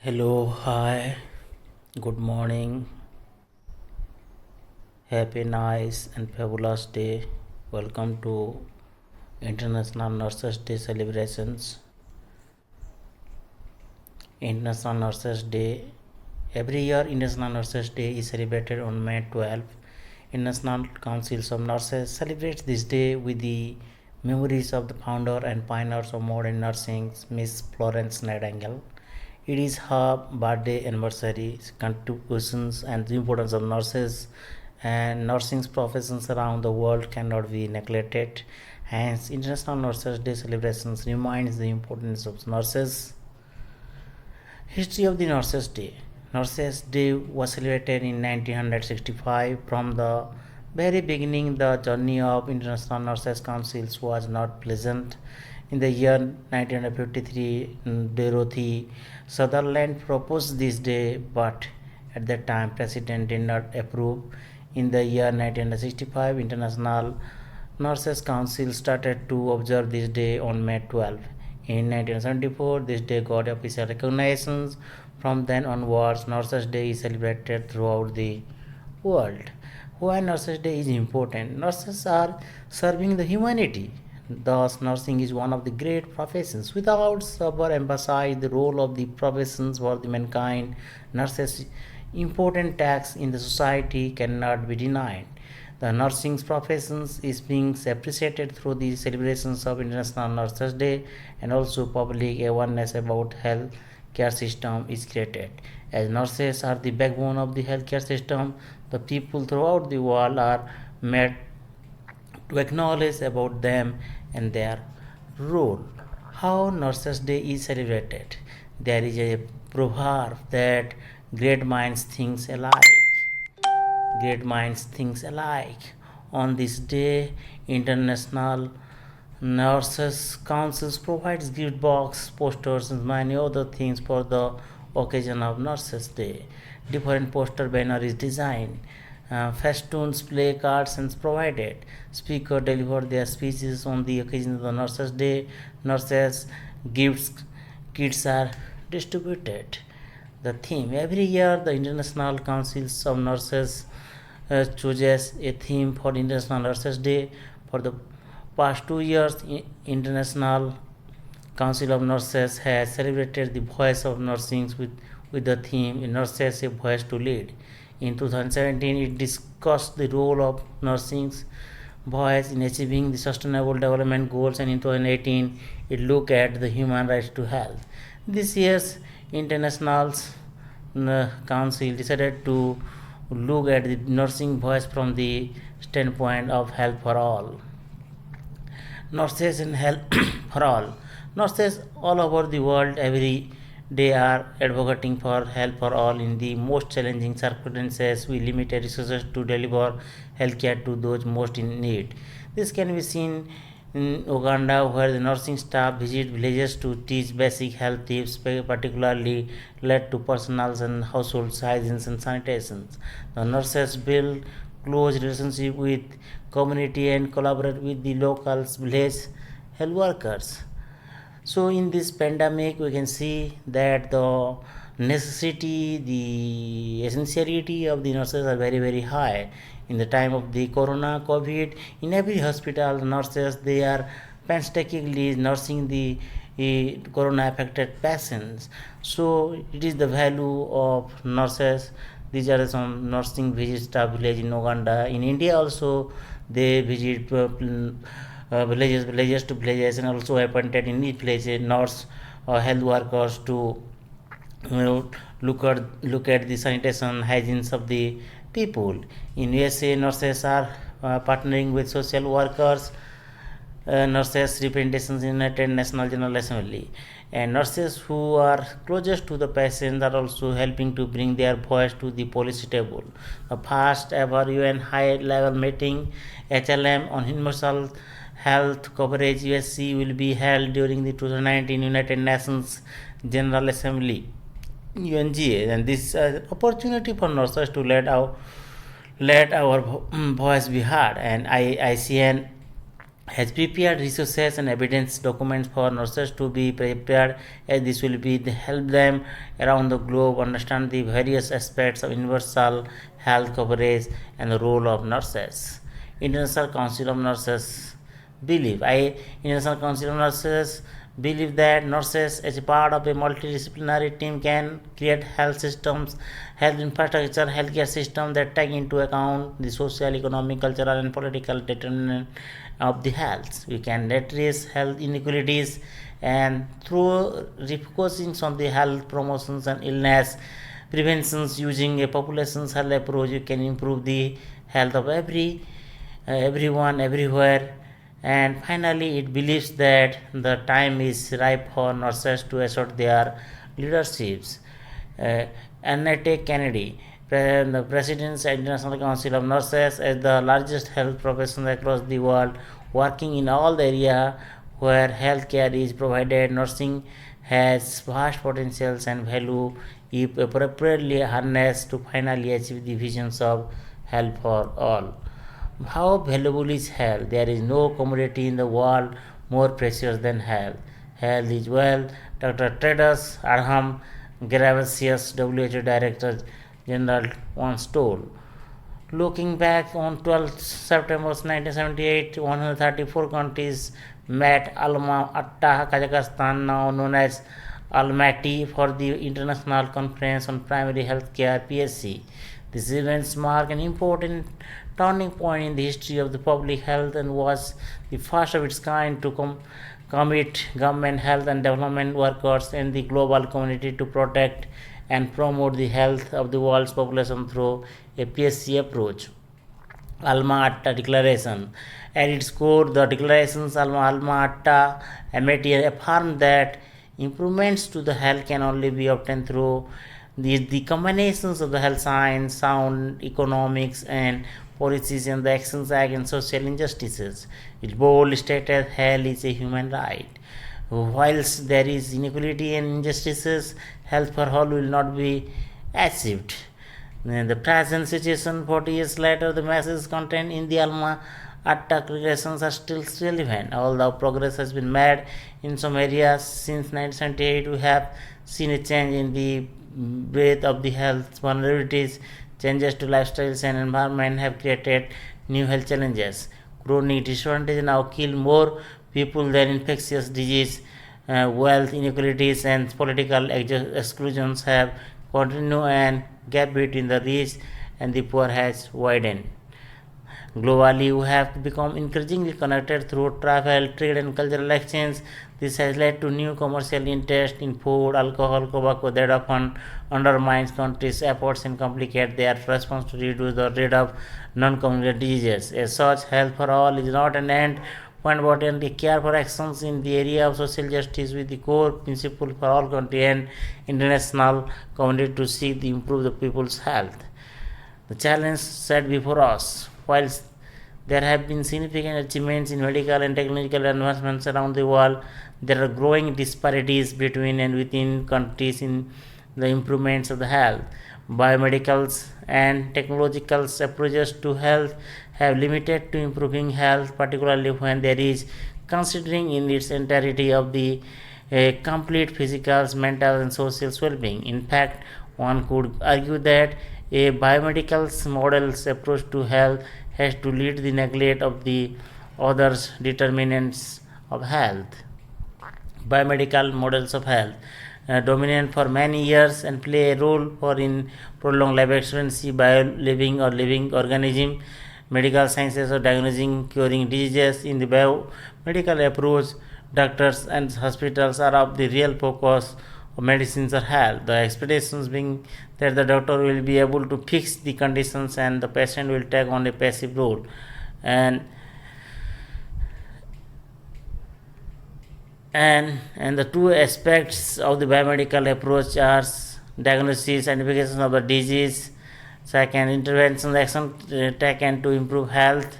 Hello, hi, good morning, happy, nice, and fabulous day. Welcome to International Nurses Day celebrations. International Nurses Day. Every year, International Nurses Day is celebrated on May 12th. International Councils of Nurses celebrates this day with the memories of the founder and pioneers of modern nursing, Miss Florence Nightingale. It is her birthday anniversary, contributions and the importance of nurses and nursing professions around the world cannot be neglected. Hence, International Nurses Day celebrations reminds the importance of nurses. History of the Nurses Day. Nurses Day was celebrated in 1965. From the very beginning, the journey of International Nurses Councils was not pleasant. In the year 1953, Dorothy Sutherland proposed this day, but at that time, President did not approve. In the year 1965, International Nurses Council started to observe this day on May 12. In 1974, this day got official recognition. From then onwards, Nurses Day is celebrated throughout the world. Why Nurses Day is important? Nurses are serving the humanity. Thus, nursing is one of the great professions. Without emphasize the role of the professions for the mankind, nurses' important task in the society cannot be denied. The nursing profession is being appreciated through the celebrations of International Nurses Day, and also public awareness about health care system is created. As nurses are the backbone of the healthcare system, the people throughout the world are made to acknowledge about them and their role. How Nurses Day is celebrated? There is a proverb that great minds think alike. Great minds think alike. On this day, International Nurses Council provides gift box, posters, and many other things for the occasion of Nurses Day. Different poster banner is designed. Festoons, play cards, and provided. Speaker deliver their speeches on the occasion of the Nurses Day. Nurses gifts, kits are distributed. The theme every year the International Councils of Nurses chooses a theme for International Nurses Day. For the past 2 years, International Council of Nurses has celebrated the voice of nursing with the theme Nurses a Voice to Lead. In 2017, it discussed the role of nursing voice in achieving the Sustainable Development Goals, and in 2018, it looked at the human rights to health. This year's International Council decided to look at the nursing voice from the standpoint of health for all. Nurses and health for all. Nurses all over the world every day are advocating for health for all in the most challenging circumstances. We limited resources to deliver healthcare to those most in need. This can be seen in Uganda, where the nursing staff visit villages to teach basic health tips, particularly related to personal and household hygiene and sanitation. The nurses build close relationship with community and collaborate with the local village health workers. So in this pandemic we can see that the necessity, the essentiality of the nurses are very high. In the time of the corona covid, in every hospital the nurses they are painstakingly nursing the corona affected patients. So it is the value of nurses. These are some nursing visits to village in Uganda. In India also they visit villages to villages, and also appointed in each village a nurse or health workers to look at the sanitation hygiene of the people. In USA, nurses are partnering with social workers, nurses representations in United National General Assembly, and nurses who are closest to the patients are also helping to bring their voice to the policy table. The first ever UN high level meeting HLM on universal health coverage USC will be held during the 2019 United Nations General Assembly UNGA, and this is an opportunity for nurses to let our voice be heard. And ICN has prepared resources and evidence documents for nurses to be prepared, as this will be help them around the globe understand the various aspects of universal health coverage and the role of nurses. International Council of Nurses believe I International Council of Nurses believe that nurses as a part of a multidisciplinary team can create health infrastructure, healthcare system that take into account the social, economic, cultural and political determinant of the health. We can address health inequalities and through refocusing on the health promotions and illness preventions using a population health approach, you can improve the health of everyone everywhere. And finally, it believes that the time is ripe for nurses to assert their leaderships. uh, Annette Kennedy, the President of the International Council of Nurses, as the largest health profession across the world, working in all the area where healthcare is provided. Nursing has vast potentials and value if appropriately harnessed to finally achieve the visions of health for all. How valuable is health? There is no commodity in the world more precious than health. Health is wealth. Dr. Tedros Adhanom Ghebreyesus, WHO Director General, once told. Looking back on 12th September 1978, 134 countries met Alma Ata, Kazakhstan, now known as Almaty, for the International Conference on Primary Health Care (PSC). These events mark an important turning point in the history of the public health and was the first of its kind to commit government health and development workers and the global community to protect and promote the health of the world's population through a PSC approach. Alma Ata Declaration. At its core, the declarations Alma Ata Amity affirmed that improvements to the health can only be obtained through the combinations of the health science, sound economics, and policies and the actions against social injustices. It boldly stated health is a human right. Whilst there is inequality and injustices, health for all will not be achieved. In the present situation, 40 years later, the messages contained in the Alma Ata declarations are still relevant. Although progress has been made in some areas since 1978, we have seen a change in the breadth of the health vulnerabilities. Changes to lifestyles and environment have created new health challenges. Chronic disadvantage now kill more people than infectious disease. Wealth inequalities and political exclusions have continued, and gap between the rich and the poor has widened. Globally, we have become increasingly connected through travel, trade, and cultural exchange. This has led to new commercial interest in food, alcohol, tobacco that often undermines countries' efforts and complicate their response to reduce the rate of non-communicable diseases. As such, health for all is not an end point but a care for actions in the area of social justice with the core principle for all country and international community to seek to improve the people's health. The challenge set before us. Whilst there have been significant achievements in medical and technological advancements around the world, there are growing disparities between and within countries in the improvements of the health. Biomedicals and technological approaches to health have limited to improving health, particularly when there is considering in its entirety of the complete physical, mental, and social well-being. In fact, one could argue that a biomedical model's approach to health has to lead the neglect of the others determinants of health. Biomedical models of health dominant for many years and play a role for in prolonged life expectancy by living or living organism. Medical sciences are diagnosing, curing diseases. In the biomedical approach, doctors and hospitals are of the real focus of medicines or health. The expectations being that the doctor will be able to fix the conditions and the patient will take on a passive role. And and the two aspects of the biomedical approach are diagnosis, identification of the disease, second intervention action taken to improve health,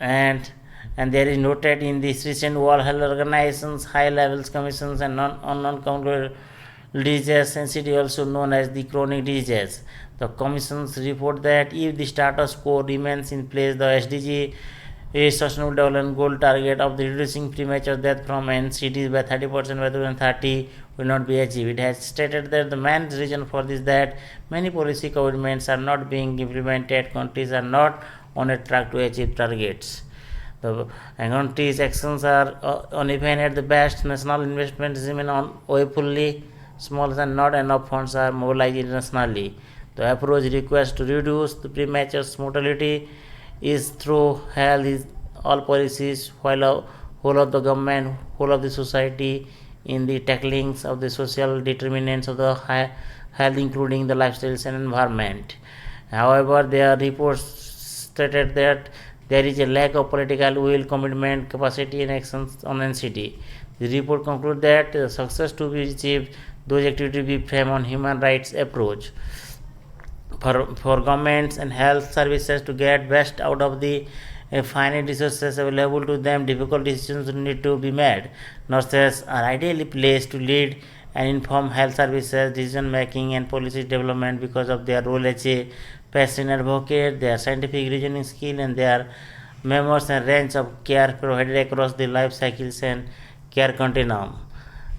and there is noted in this recent World Health Organization's high levels commissions and non disease sensitive, also known as the chronic disease. The commissions report that if the status quo remains in place, the SDG a sustainable development goal target of the reducing premature death from NCDs by 30% by 2030 will not be achieved. It has stated that the main reason for this is that many policy commitments are not being implemented. Countries are not on a track to achieve targets. The countries' actions are uneven at the best. National investments remain on woefully small and not enough funds are mobilized internationally. The approach requires to reduce the premature mortality is through health is all policies, while whole of the government, whole of the society in the tacklings of the social determinants of the health, including the lifestyles and environment. However, their reports stated that there is a lack of political will, commitment, capacity, and actions on NCT. The report concludes that the success to be achieved, those activities be framed on human rights approach. For governments and health services to get best out of the finite resources available to them, difficult decisions need to be made. Nurses are ideally placed to lead and inform health services decision making and policy development because of their role as a patient advocate, their scientific reasoning skill, and their members and range of care provided across the life cycles and care continuum.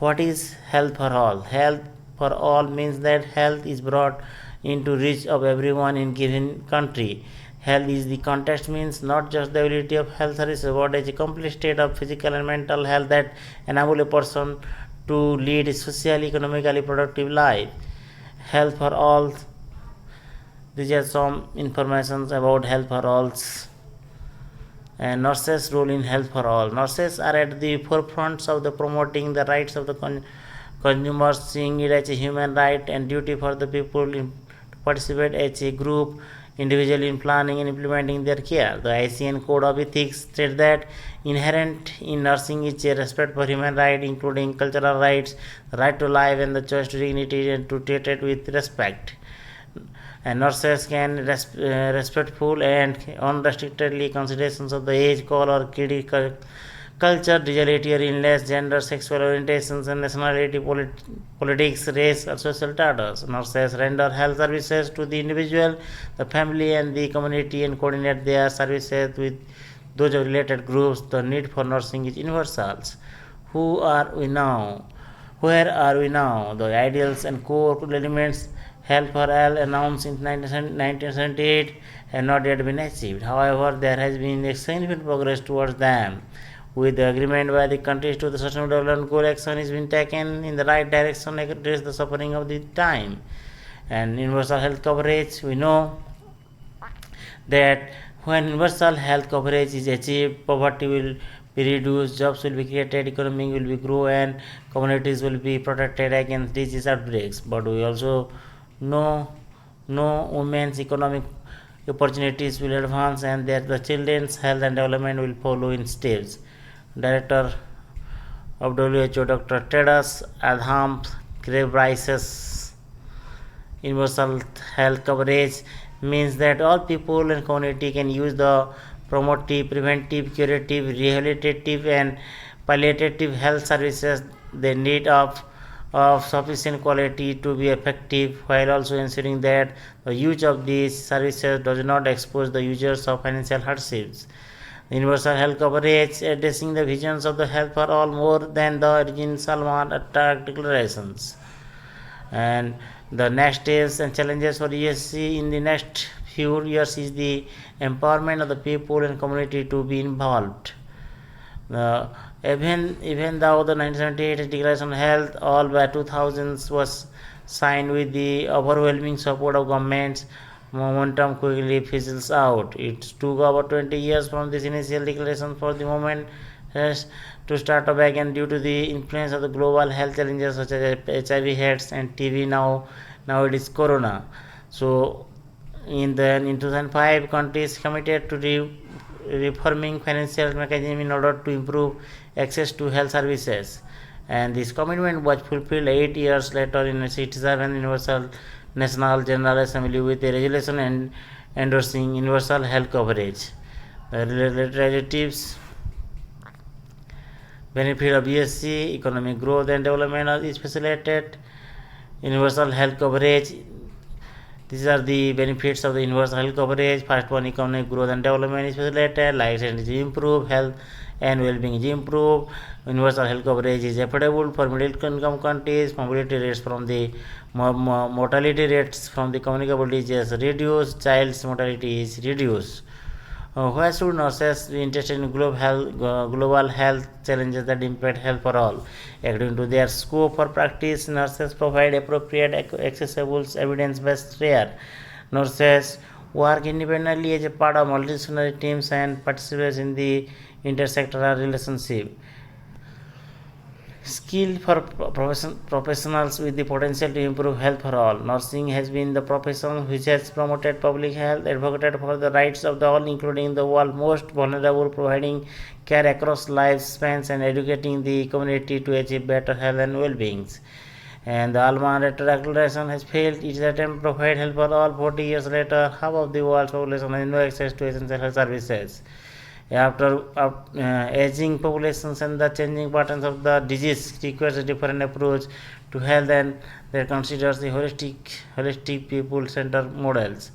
What is health for all? Health for all means that health is brought into reach of everyone in given country. Health is the context means not just the ability of health services, but a complete state of physical and mental health that enable a person to lead a socially, economically productive life. Health for all. These are some informations about health for all. And nurses' role in health for all. Nurses are at the forefront of the promoting the rights of the consumers, seeing it as a human right and duty for the people to participate as a group, individually in planning and implementing their care. The ICN Code of Ethics states that inherent in nursing is a respect for human rights, including cultural rights, the right to life, and the choice to dignity and to treat it with respect. And nurses can respectful and unrestrictedly considerations of the age, color, culture, disability or illness, gender, sexual orientations, and nationality, politics, race, or social status. Nurses render health services to the individual, the family, and the community and coordinate their services with those related groups. The need for nursing is universal. Who are we now? Where are we now? The ideals and core elements health for all announced in 1978 have not yet been achieved. However, there has been a significant progress towards them. With the agreement by the countries to the Sustainable Development Goal, action is being taken in the right direction to address the suffering of the time. And universal health coverage, we know that when universal health coverage is achieved, poverty will be reduced, jobs will be created, economy will be grow, and communities will be protected against disease outbreaks. But we also know women's economic opportunities will advance and that the children's health and development will follow in steps. Director of WHO, Dr. Tedros Adhanom Ghebreyesus, universal health coverage means that all people and community can use the promotive, preventive, curative, rehabilitative, and palliative health services they need of sufficient quality to be effective, while also ensuring that the use of these services does not expose the users of financial hardships. Universal health coverage addressing the visions of the health for all more than the original Salman Attack declarations. And the next steps and challenges for ESC in the next few years is the empowerment of the people and community to be involved. Even though the 1978 Declaration of Health all by 2000s was signed with the overwhelming support of governments, momentum quickly fizzles out. It took about 20 years from this initial declaration for the movement to start back, and due to the influence of the global health challenges such as HIV, AIDS, and TB, now it is Corona. So in 2005, countries committed to reforming financial mechanism in order to improve access to health services, and this commitment was fulfilled 8 years later in 1967 Universal National General Assembly with a resolution and endorsing universal health coverage. The relatives benefit of ESC, economic growth and development is facilitated, Universal health coverage. These are the benefits of the universal health coverage. First one, economic growth and development is facilitated, lifestyle is improved, health and well-being is improved. Universal health coverage is affordable for middle income countries. Mobility rates from the mortality rates from the communicable diseases reduced. Child's mortality is reduced. Why should nurses be interested in global health challenges that impact health for all? According to their scope for practice, nurses provide appropriate, accessible, evidence-based care. Nurses work independently as a part of multidisciplinary teams and participate in the intersectoral relationship. Skill for professionals with the potential to improve health for all. Nursing has been the profession which has promoted public health, advocated for the rights of the all, including the world most vulnerable, providing care across lifespans and educating the community to achieve better health and well-being. And the Alma Declaration has failed its attempt to provide health for all. 40 years later, half of the world's population has no access to essential health services. After aging populations and the changing patterns of the disease requires a different approach to health, and that considers the holistic people-centered models.